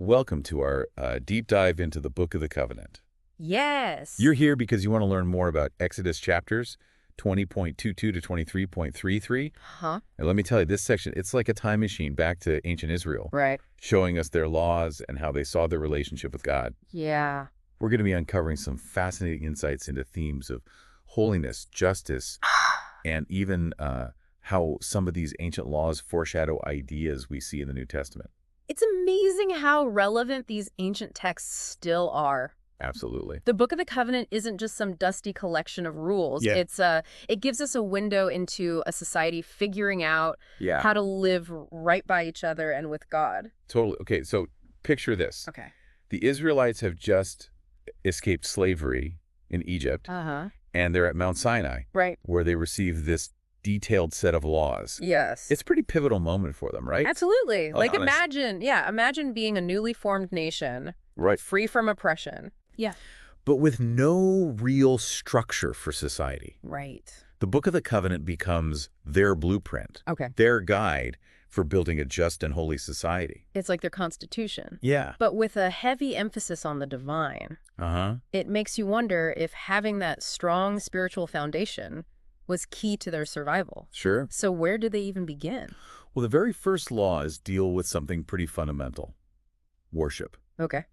Welcome to our deep dive into the Book of the Covenant. Yes. You're here because you want to learn more about Exodus chapters 20.22 to 23.33. Huh? And let me tell you, this section, it's like a time machine back to ancient Israel, Right. showing us their laws and how they saw their relationship with God. Yeah. We're going to be uncovering some fascinating insights into themes of holiness, justice, and even how some of these ancient laws foreshadow ideas we see in the New Testament. It's amazing how relevant these ancient texts still are. Absolutely. The Book of the Covenant isn't just some dusty collection of rules. Yeah. It gives us a window into a society figuring out Yeah, how to live right by each other and with God. totally. Okay, so picture this. Okay. The Israelites have just escaped slavery in Egypt, Uh-huh. and they're at Mount Sinai, Right. where they receive this detailed set of laws. Yes. It's a pretty pivotal moment for them, right? Absolutely. Like Honest. imagine being a newly formed nation, Right. free from oppression. Yeah. But with no real structure for society. Right. The Book of the Covenant becomes their blueprint, Okay. their guide for building a just and holy society. It's like their constitution. Yeah. But with a heavy emphasis on the divine, Uh-huh. it makes you wonder if having that strong spiritual foundation was key to their survival. Sure. So where did they even begin? Well, the very first laws deal with something pretty fundamental: worship. Okay.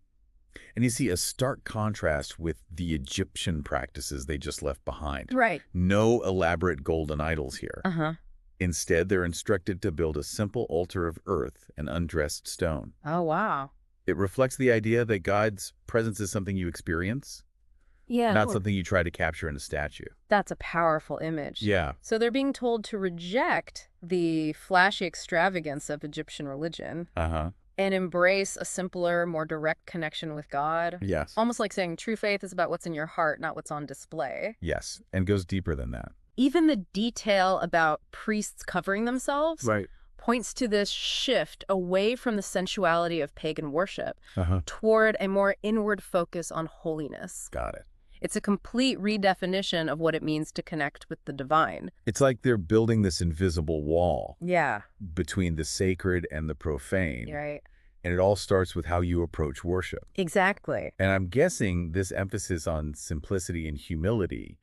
And you see a stark contrast with the Egyptian practices they just left behind. Right. No elaborate golden idols here. Uh-huh. Instead, they're instructed to build a simple altar of earth and undressed stone. Oh, wow. It reflects the idea that God's presence is something you experience, Yeah. not something you try to capture in a statue. That's a powerful image. Yeah. So they're being told to reject the flashy extravagance of Egyptian religion Uh-huh. and embrace a simpler, more direct connection with God. Yes. Almost like saying true faith is about what's in your heart, not what's on display. Yes. And goes deeper than that. Even the detail about priests covering themselves Right. points to this shift away from the sensuality of pagan worship Uh-huh. toward a more inward focus on holiness. Got it. It's a complete redefinition of what it means to connect with the divine. It's like they're building this invisible wall Yeah, between the sacred and the profane. right. And it all starts with how you approach worship. Exactly. And I'm guessing this emphasis on simplicity and humility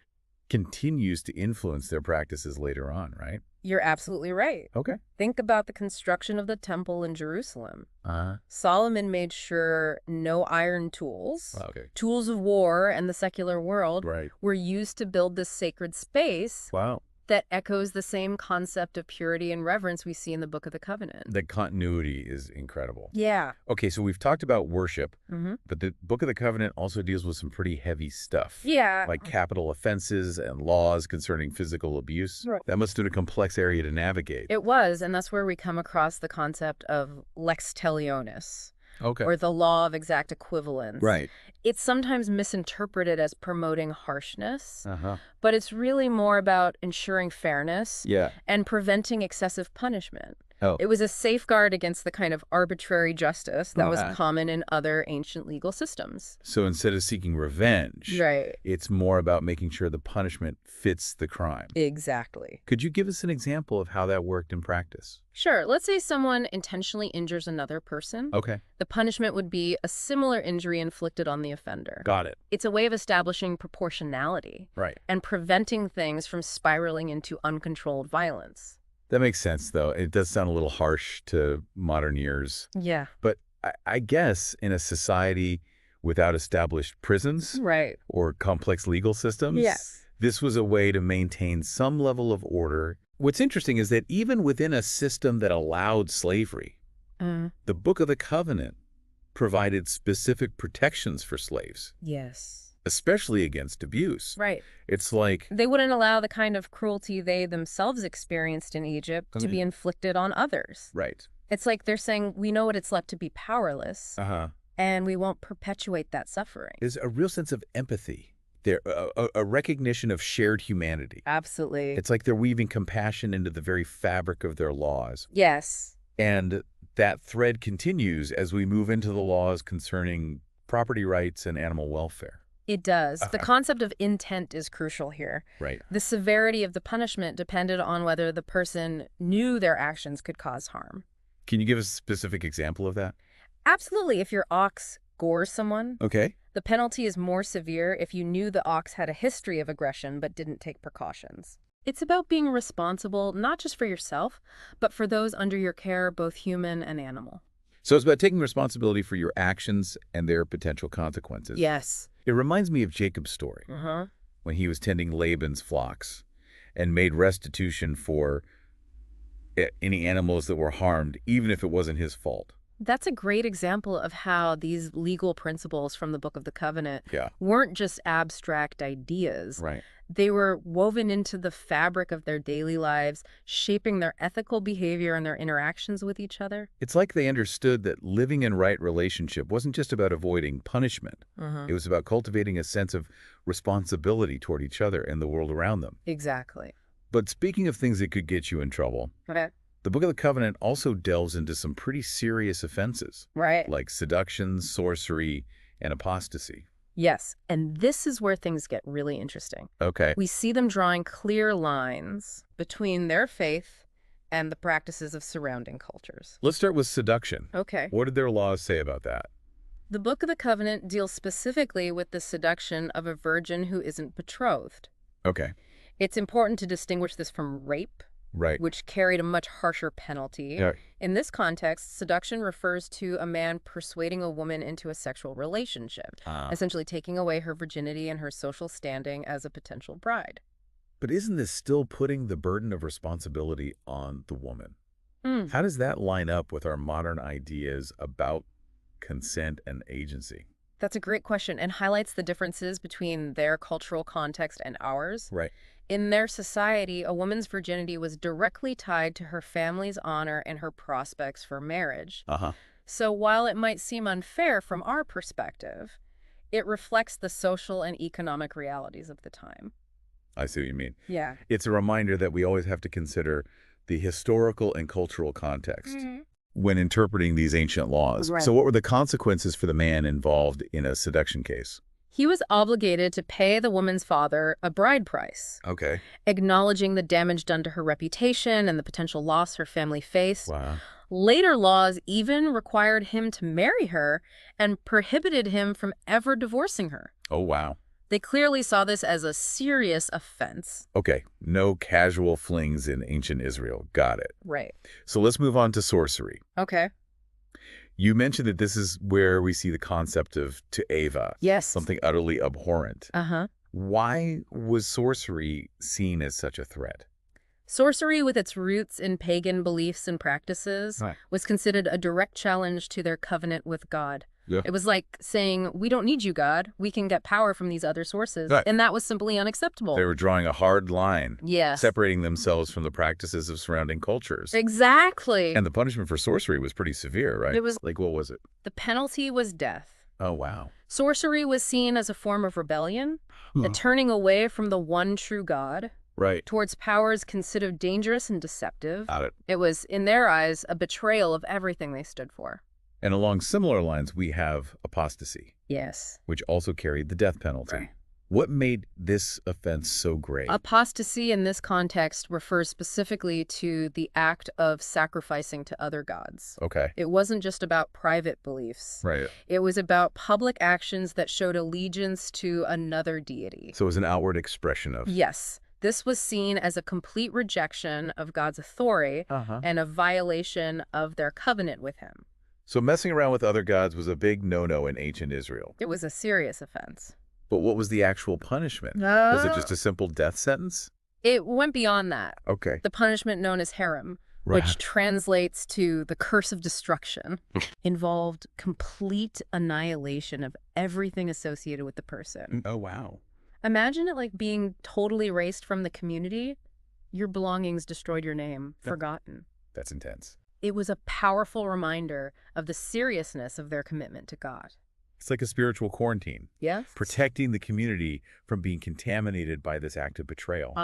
continues to influence their practices later on, right? You're absolutely right. Okay. Think about the construction of the temple in Jerusalem. Uh-huh. Solomon made sure no iron tools, Okay. tools of war, and the secular world Right. were used to build this sacred space Wow. that echoes the same concept of purity and reverence we see in the Book of the Covenant. The continuity is incredible. Yeah. Okay, so we've talked about worship, Mm-hmm. but the Book of the Covenant also deals with some pretty heavy stuff. Yeah. Like capital offenses and laws concerning physical abuse. Right. That must have been a complex area to navigate. It was, and that's where we come across the concept of lex talionis, Okay. or the law of exact equivalence. Right. It's sometimes misinterpreted as promoting harshness, Uh-huh. but it's really more about ensuring fairness Yeah. and preventing excessive punishment. Oh. It was a safeguard against the kind of arbitrary justice that was Okay. common in other ancient legal systems. So instead of seeking revenge, Right. it's more about making sure the punishment fits the crime. Exactly. Could you give us an example of how that worked in practice? Sure, let's say someone intentionally injures another person. Okay. The punishment would be a similar injury inflicted on the offender. Got it. It's a way of establishing proportionality Right. and preventing things from spiraling into uncontrolled violence. That makes sense, though. It does sound a little harsh to modern ears. Yeah. But I guess in a society without established prisons Right. or complex legal systems, Yes. this was a way to maintain some level of order. What's interesting is that even within a system that allowed slavery, the Book of the Covenant provided specific protections for slaves, Yes. especially against abuse. Right. It's like, They wouldn't allow the kind of cruelty they themselves experienced in Egypt to be inflicted on others. right. It's like they're saying, we know what it's like to be powerless, Uh-huh. and we won't perpetuate that suffering. There's a real sense of empathy there, a recognition of shared humanity. Absolutely. It's like they're weaving compassion into the very fabric of their laws. Yes. And that thread continues as we move into the laws concerning property rights and animal welfare. It does. The Uh-huh. concept of intent is crucial here. Right. The severity of the punishment depended on whether the person knew their actions could cause harm. Can you give us a specific example of that? Absolutely. If your ox gores someone, Okay. the penalty is more severe if you knew the ox had a history of aggression but didn't take precautions. It's about being responsible not just for yourself, but for those under your care, both human and animal. So it's about taking responsibility for your actions and their potential consequences. Yes. It reminds me of Jacob's story Uh-huh. when he was tending Laban's flocks and made restitution for any animals that were harmed, even if it wasn't his fault. That's a great example of how these legal principles from the Book of the Covenant Yeah. weren't just abstract ideas. Right. They were woven into the fabric of their daily lives, shaping their ethical behavior and their interactions with each other. It's like they understood that living in right relationship wasn't just about avoiding punishment. Uh-huh. It was about cultivating a sense of responsibility toward each other and the world around them. Exactly. But speaking of things that could get you in trouble, Okay. the Book of the Covenant also delves into some pretty serious offenses, Right. like seduction, sorcery, and apostasy. Yes, and this is where things get really interesting. Okay. We see them drawing clear lines between their faith and the practices of surrounding cultures. Let's start with seduction. Okay. What did their laws say about that? The Book of the Covenant deals specifically with the seduction of a virgin who isn't betrothed. Okay. It's important to distinguish this from rape, Right. which carried a much harsher penalty. Yeah. In this context, seduction refers to a man persuading a woman into a sexual relationship, essentially taking away her virginity and her social standing as a potential bride. But isn't this still putting the burden of responsibility on the woman? Mm. How does that line up with our modern ideas about consent and agency? That's a great question and highlights the differences between their cultural context and ours. Right. In their society, a woman's virginity was directly tied to her family's honor and her prospects for marriage. Uh-huh. So while it might seem unfair from our perspective, it reflects the social and economic realities of the time. I see what you mean. Yeah. It's a reminder that we always have to consider the historical and cultural context when interpreting these ancient laws. Right. So what were the consequences for the man involved in a seduction case? He was obligated to pay the woman's father a bride price, Okay. acknowledging the damage done to her reputation and the potential loss her family faced. Wow. Later laws even required him to marry her and prohibited him from ever divorcing her. Oh, wow. They clearly saw this as a serious offense. Okay. No casual flings in ancient Israel. Got it. Right. So let's move on to sorcery. Okay. You mentioned that this is where we see the concept of tu'eva, Yes. something utterly abhorrent. Uh-huh. Why was sorcery seen as such a threat? Sorcery, with its roots in pagan beliefs and practices, Right. was considered a direct challenge to their covenant with God. Yeah. It was like saying, we don't need you, God. We can get power from these other sources. Right. And that was simply unacceptable. They were drawing a hard line, Yes. separating themselves from the practices of surrounding cultures. Exactly. And the punishment for sorcery was pretty severe, right? It was- Like, what was it? The penalty was death. Oh, wow. Sorcery was seen as a form of rebellion, a turning away from the one true God Right. towards powers considered dangerous and deceptive. Got it. It was, in their eyes, a betrayal of everything they stood for. And along similar lines, we have apostasy, Yes. which also carried the death penalty. Right. What made this offense so great? Apostasy in this context refers specifically to the act of sacrificing to other gods. Okay. It wasn't just about private beliefs. Right. It was about public actions that showed allegiance to another deity. So it was an outward expression of... Yes. This was seen as a complete rejection of God's authority and a violation of their covenant with him. So messing around with other gods was a big no-no in ancient Israel. It was a serious offense. But what was the actual punishment? Was it just a simple death sentence? It went beyond that. Okay. The punishment known as herem, Right. which translates to the curse of destruction, involved complete annihilation of everything associated with the person. Oh, wow. Imagine it like being totally erased from the community. Your belongings destroyed, your name, forgotten. That's intense. It was a powerful reminder of the seriousness of their commitment to God. It's like a spiritual quarantine, Yes? protecting the community from being contaminated by this act of betrayal.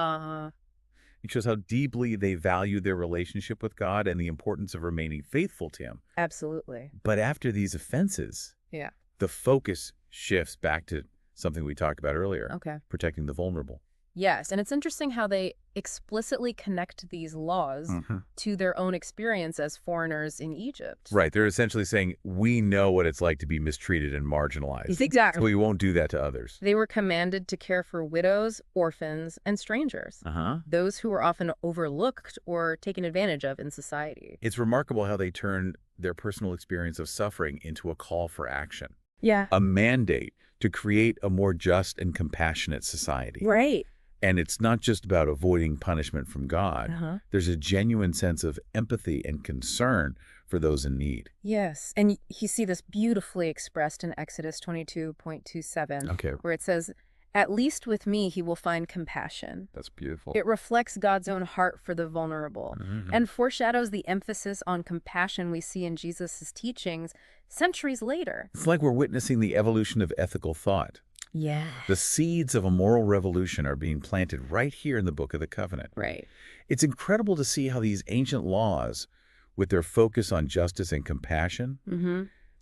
It shows how deeply they value their relationship with God and the importance of remaining faithful to him. Absolutely. But after these offenses, Yeah. the focus shifts back to something we talked about earlier, Okay. protecting the vulnerable. Yes, and it's interesting how they explicitly connect these laws to their own experience as foreigners in Egypt. Right. They're essentially saying, we know what it's like to be mistreated and marginalized. Exactly. So we won't do that to others. They were commanded to care for widows, orphans, and strangers, those who were often overlooked or taken advantage of in society. It's remarkable how they turn their personal experience of suffering into a call for action. Yeah. A mandate to create a more just and compassionate society. Right. And it's not just about avoiding punishment from God. There's a genuine sense of empathy and concern for those in need. Yes, and you see this beautifully expressed in Exodus 22:27, where it says, "At least with me he will find compassion." That's beautiful. It reflects God's own heart for the vulnerable and foreshadows the emphasis on compassion we see in Jesus' teachings centuries later. It's like we're witnessing the evolution of ethical thought. Yeah. The seeds of a moral revolution are being planted right here in the Book of the Covenant. Right. It's incredible to see how these ancient laws, with their focus on justice and compassion,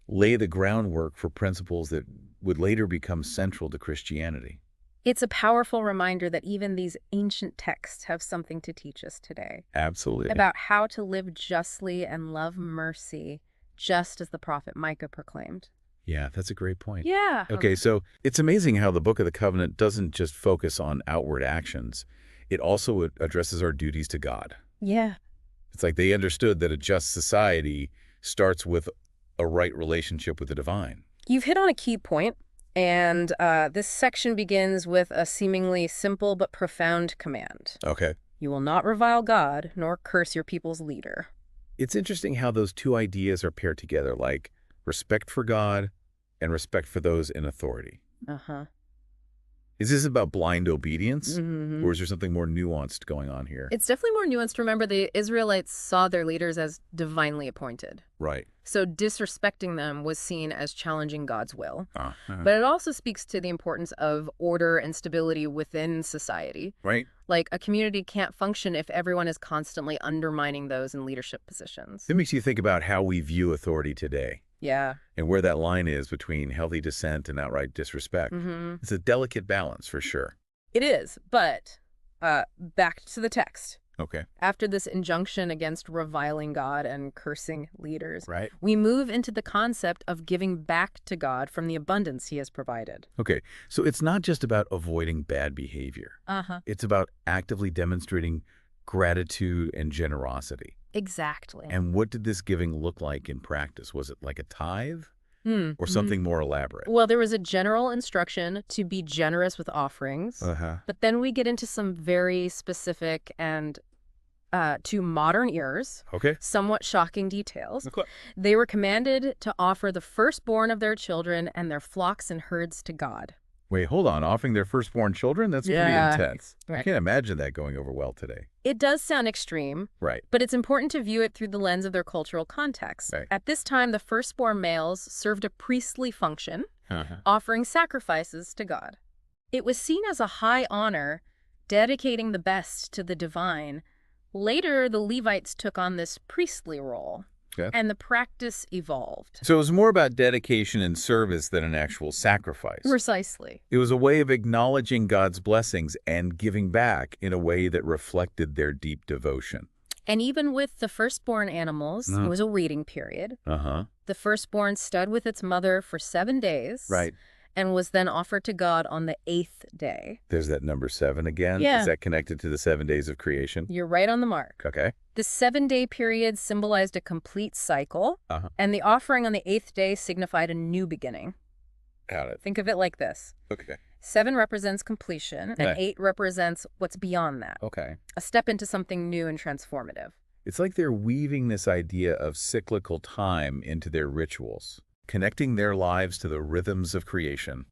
lay the groundwork for principles that would later become central to Christianity. It's a powerful reminder that even these ancient texts have something to teach us today. Absolutely. About how to live justly and love mercy, just as the prophet Micah proclaimed. Yeah, that's a great point. Yeah. Okay, so it's amazing how the Book of the Covenant doesn't just focus on outward actions. It also addresses our duties to God. Yeah. It's like they understood that a just society starts with a right relationship with the divine. You've hit on a key point, and this section begins with a seemingly simple but profound command. Okay. You will not revile God, nor curse your people's leader. It's interesting how those two ideas are paired together, like respect for God and respect for those in authority. Is this about blind obedience, or is there something more nuanced going on here? It's definitely more nuanced. Remember, the Israelites saw their leaders as divinely appointed. Right. So disrespecting them was seen as challenging God's will. But it also speaks to the importance of order and stability within society. Right. Like, a community can't function if everyone is constantly undermining those in leadership positions. It makes you think about how we view authority today. Yeah. And where that line is between healthy dissent and outright disrespect. It's a delicate balance, for sure. It is, but back to the text. Okay. After this injunction against reviling God and cursing leaders, Right. we move into the concept of giving back to God from the abundance he has provided. Okay, so it's not just about avoiding bad behavior. It's about actively demonstrating gratitude and generosity. Exactly. And what did this giving look like in practice? Was it like a tithe or something more elaborate? Well, there was a general instruction to be generous with offerings, but then we get into some very specific and, to modern ears, somewhat shocking details. They were commanded to offer the firstborn of their children and their flocks and herds to God. Wait, hold on. Offering their firstborn children? That's pretty intense. Right. I can't imagine that going over well today. It does sound extreme, Right. but it's important to view it through the lens of their cultural context. Right. At this time, the firstborn males served a priestly function, offering sacrifices to God. It was seen as a high honor, dedicating the best to the divine. Later, the Levites took on this priestly role. And the practice evolved. So it was more about dedication and service than an actual sacrifice. Precisely. It was a way of acknowledging God's blessings and giving back in a way that reflected their deep devotion. And even with the firstborn animals, it was a waiting period. The firstborn stood with its mother for 7 days. Right. And was then offered to God on the 8th day. There's that number 7 again. Yeah. Is that connected to the 7 days of creation? You're right on the mark. Okay. The 7-day period symbolized a complete cycle, and the offering on the 8th day signified a new beginning. Got it. Think of it like this. Okay. 7 represents completion, and 8 represents what's beyond that. Okay. A step into something new and transformative. It's like they're weaving this idea of cyclical time into their rituals, connecting their lives to the rhythms of creation.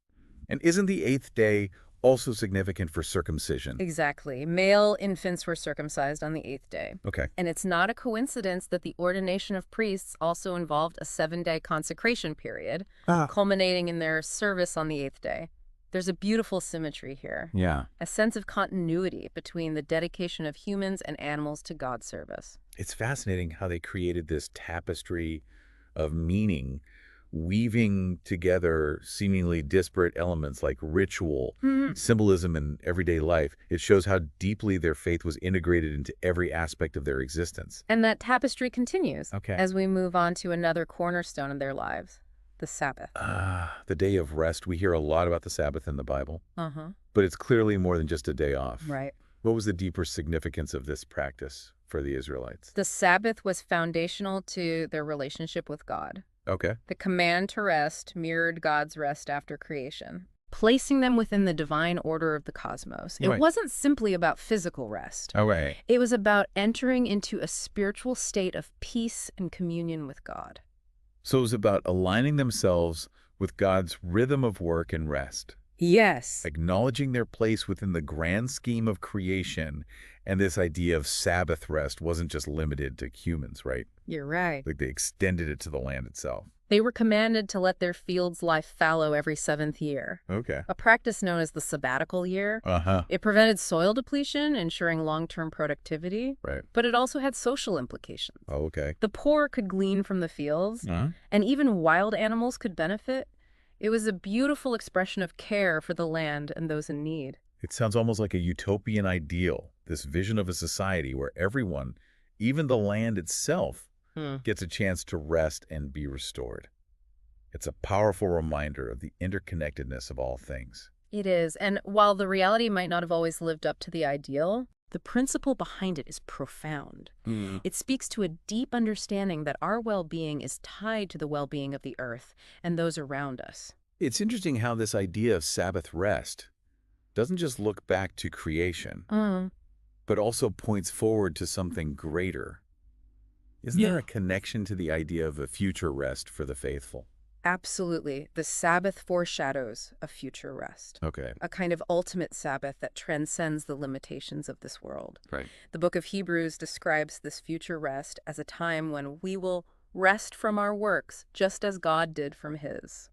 And isn't the 8th day also significant for circumcision? Exactly. Male infants were circumcised on the 8th day. Okay. And it's not a coincidence that the ordination of priests also involved a 7-day consecration period, culminating in their service on the 8th day. There's a beautiful symmetry here. Yeah. A sense of continuity between the dedication of humans and animals to God's service. It's fascinating how they created this tapestry of meaning weaving together seemingly disparate elements like ritual, symbolism, and everyday life. It shows how deeply their faith was integrated into every aspect of their existence. And that tapestry continues Okay. as we move on to another cornerstone of their lives, the Sabbath. The day of rest. We hear a lot about the Sabbath in the Bible, Uh-huh. but it's clearly more than just a day off. Right. What was the deeper significance of this practice for the Israelites? The Sabbath was foundational to their relationship with God. Okay. The command to rest mirrored God's rest after creation, placing them within the divine order of the cosmos. It Right. wasn't simply about physical rest. Okay. It was about entering into a spiritual state of peace and communion with God. So it was about aligning themselves with God's rhythm of work and rest, Yes. acknowledging their place within the grand scheme of creation. And this idea of Sabbath rest wasn't just limited to humans, right? You're right. Like they extended it to the land itself. They were commanded to let their fields lie fallow every 7th year, Okay. a practice known as the sabbatical year. Uh-huh. It prevented soil depletion, ensuring long-term productivity, Right. but it also had social implications. Oh, okay. The poor could glean from the fields, and even wild animals could benefit. It was a beautiful expression of care for the land and those in need. It sounds almost like a utopian ideal, this vision of a society where everyone, even the land itself, gets a chance to rest and be restored. It's a powerful reminder of the interconnectedness of all things. It is, and while the reality might not have always lived up to the ideal, the principle behind it is profound. It speaks to a deep understanding that our well-being is tied to the well-being of the earth and those around us. It's interesting how this idea of Sabbath rest doesn't just look back to creation, but also points forward to something greater. Isn't there a connection to the idea of a future rest for the faithful? Absolutely. The Sabbath foreshadows a future rest, Okay. a kind of ultimate Sabbath that transcends the limitations of this world. Right. The book of Hebrews describes this future rest as a time when we will rest from our works, just as God did from his.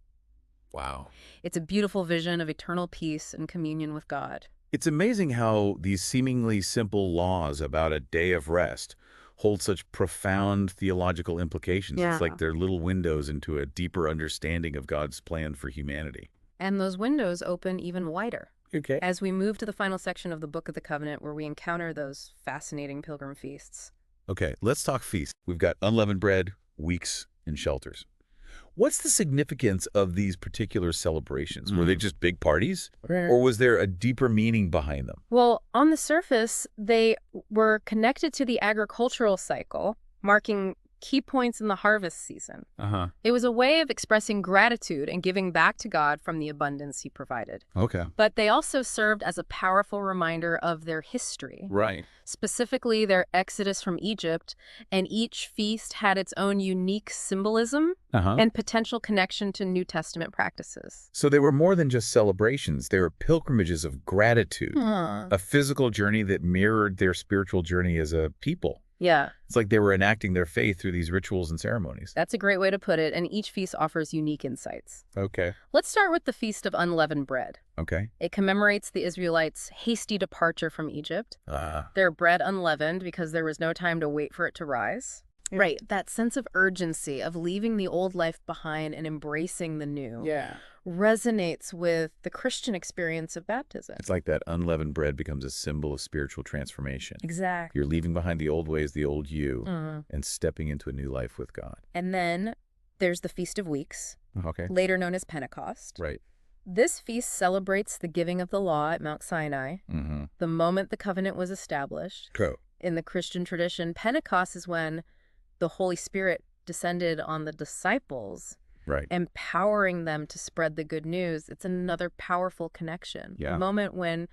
Wow. It's a beautiful vision of eternal peace and communion with God. It's amazing how these seemingly simple laws about a day of rest hold such profound theological implications. Yeah. It's like they're little windows into a deeper understanding of God's plan for humanity. And those windows open even wider Okay. as we move to the final section of the Book of the Covenant, where we encounter those fascinating pilgrim feasts. Okay, let's talk feast. We've got unleavened bread, weeks, and shelters. What's the significance of these particular celebrations? Were they just big parties? Or was there a deeper meaning behind them? Well, on the surface, they were connected to the agricultural cycle, marking key points in the harvest season. Uh-huh. It was a way of expressing gratitude and giving back to God from the abundance he provided. Okay. But they also served as a powerful reminder of their history, Right. specifically their exodus from Egypt, and each feast had its own unique symbolism Uh-huh. and potential connection to New Testament practices. So they were more than just celebrations. They were pilgrimages of gratitude, a physical journey that mirrored their spiritual journey as a people. Yeah, It's like they were enacting their faith through these rituals and ceremonies. that's a great way to put it, and each feast offers unique insights. Okay. Let's start with the Feast of Unleavened Bread. Okay. It commemorates the Israelites' hasty departure from Egypt. Ah. Their bread unleavened because there was no time to wait for it to rise. Right, that sense of urgency of leaving the old life behind and embracing the new resonates with the Christian experience of baptism. It's like that unleavened bread becomes a symbol of spiritual transformation. Exactly. You're leaving behind the old ways, the old you, and stepping into a new life with God. And then there's the Feast of Weeks, Okay. later known as Pentecost. Right. This feast celebrates the giving of the law at Mount Sinai, Mm-hmm. the moment the covenant was established. Cool. In the Christian tradition, Pentecost is when the Holy Spirit descended on the disciples, Right. empowering them to spread the good news. It's another powerful connection. Yeah. A moment when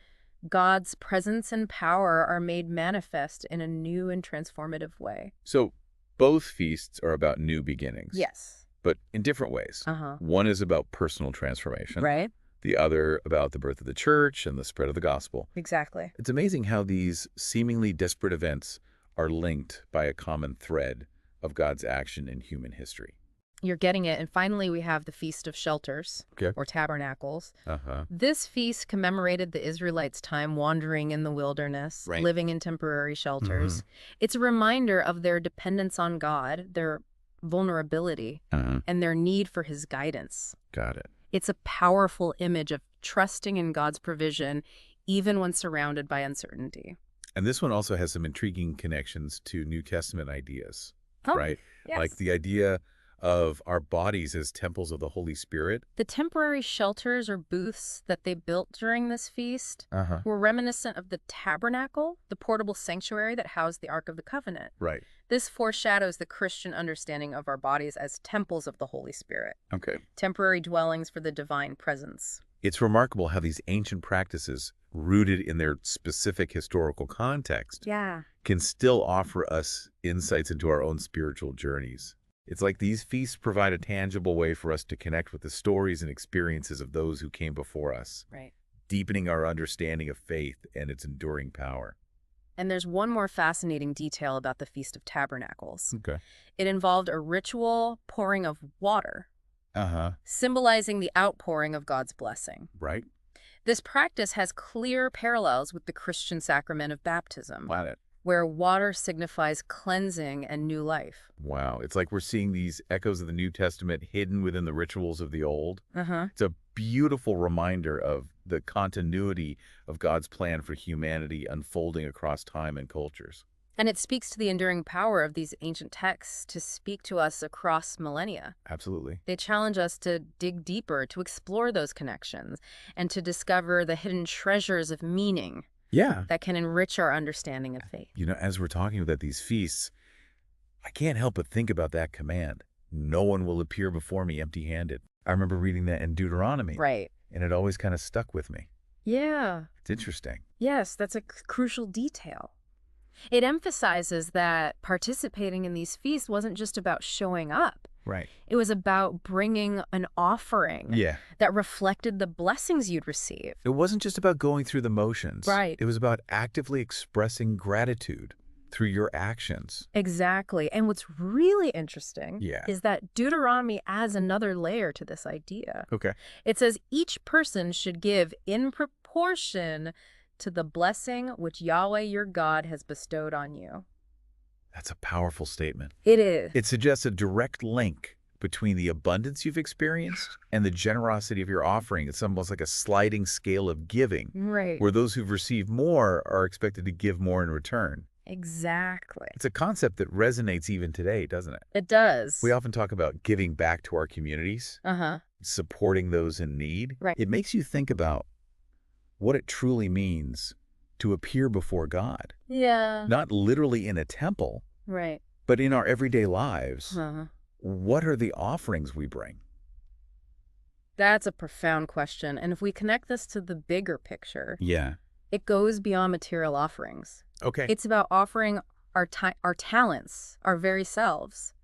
God's presence and power are made manifest in a new and transformative way. So both feasts are about new beginnings. Yes. But in different ways. Uh-huh. One is about personal transformation. Right? The other about the birth of the church and the spread of the gospel. Exactly. It's amazing how these seemingly disparate events are linked by a common thread of God's action in human history. You're getting it. And finally, we have the Feast of Shelters, Okay. or Tabernacles. Uh-huh. This feast commemorated the Israelites' time wandering in the wilderness, Right. living in temporary shelters. It's a reminder of their dependence on God, their vulnerability, and their need for his guidance. Got it. It's a powerful image of trusting in God's provision, even when surrounded by uncertainty. And this one also has some intriguing connections to New Testament ideas, right? Yes. Like the idea of our bodies as temples of the Holy Spirit. The temporary shelters or booths that they built during this feast were reminiscent of the tabernacle, the portable sanctuary that housed the Ark of the Covenant. Right. This foreshadows the Christian understanding of our bodies as temples of the Holy Spirit. Okay. Temporary dwellings for the divine presence. It's remarkable how these ancient practices, rooted in their specific historical context, can still offer us insights into our own spiritual journeys. It's like these feasts provide a tangible way for us to connect with the stories and experiences of those who came before us, Right. deepening our understanding of faith and its enduring power. And there's one more fascinating detail about the Feast of Tabernacles. Okay. It involved a ritual pouring of water, symbolizing the outpouring of God's blessing. Right. This practice has clear parallels with the Christian sacrament of baptism, Wow. where water signifies cleansing and new life. Wow. It's like we're seeing these echoes of the New Testament hidden within the rituals of the Old. It's a beautiful reminder of the continuity of God's plan for humanity unfolding across time and cultures. And it speaks to the enduring power of these ancient texts to speak to us across millennia. Absolutely. They challenge us to dig deeper, to explore those connections, and to discover the hidden treasures of meaning that can enrich our understanding of faith. You know, as we're talking about these feasts, I can't help but think about that command. No one will appear before me empty-handed. I remember reading that in Deuteronomy. Right. And it always kind of stuck with me. Yeah. It's interesting. Yes, that's a crucial detail. It emphasizes that participating in these feasts wasn't just about showing up. Right. It was about bringing an offering that reflected the blessings you'd receive. It wasn't just about going through the motions. Right. It was about actively expressing gratitude through your actions. Exactly. And what's really interesting Yeah. is that Deuteronomy adds another layer to this idea. Okay. It says each person should give in proportion to the blessing which Yahweh your God has bestowed on you. That's a powerful statement. It is. It suggests a direct link between the abundance you've experienced and the generosity of your offering. It's almost like a sliding scale of giving, Right. where those who've received more are expected to give more in return. Exactly. It's a concept that resonates even today, doesn't it? It does. We often talk about giving back to our communities, supporting those in need. Right. It makes you think about what it truly means to appear before God, Yeah. not literally in a temple, Right. but in our everyday lives. Uh-huh. What are the offerings we bring? That's a profound question. And if we connect this to the bigger picture, Yeah. it goes beyond material offerings. Okay. It's about offering our talents, our very selves,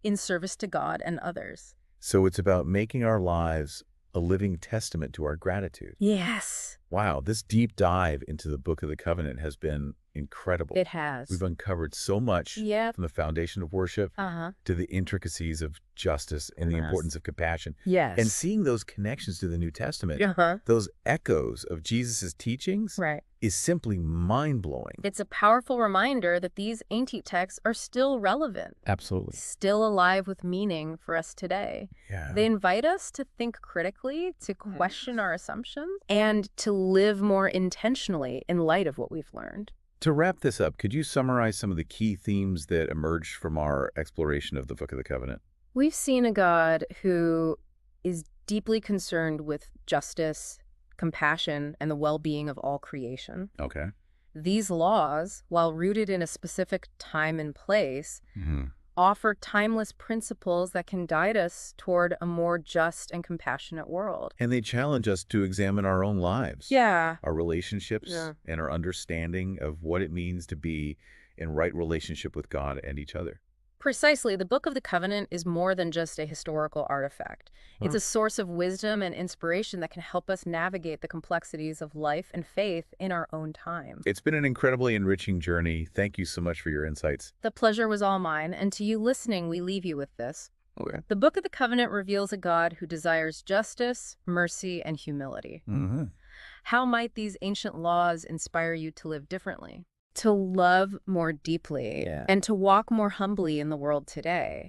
in service to God and others. So it's about making our lives a living testament to our gratitude. Yes. Wow, this deep dive into the Book of the Covenant has been incredible. It has. We've uncovered so much Yep. from the foundation of worship Uh-huh. to the intricacies of justice and the Yes. importance of compassion. Yes. And seeing those connections to the New Testament, Uh-huh. those echoes of Jesus' teachings, Right. is simply mind-blowing. It's a powerful reminder that these ancient texts are still relevant, Absolutely. still alive with meaning for us today. Yeah. They invite us to think critically, to question our assumptions, and to live more intentionally in light of what we've learned. To wrap this up, could you summarize some of the key themes that emerged from our exploration of the Book of the Covenant? We've seen a God who is deeply concerned with justice, compassion, and the well-being of all creation. Okay. These laws, while rooted in a specific time and place, Mm-hmm. offer timeless principles that can guide us toward a more just and compassionate world. And they challenge us to examine our own lives, Yeah. our relationships, Yeah. and our understanding of what it means to be in right relationship with God and each other. Precisely. The Book of the Covenant is more than just a historical artifact. It's a source of wisdom and inspiration that can help us navigate the complexities of life and faith in our own time. It's been an incredibly enriching journey. Thank you so much for your insights. The pleasure was all mine, and to you listening, we leave you with this. Okay. The Book of the Covenant reveals a God who desires justice, mercy, and humility. Mm-hmm. How might these ancient laws inspire you to live differently? To love more deeply Yeah. and to walk more humbly in the world today?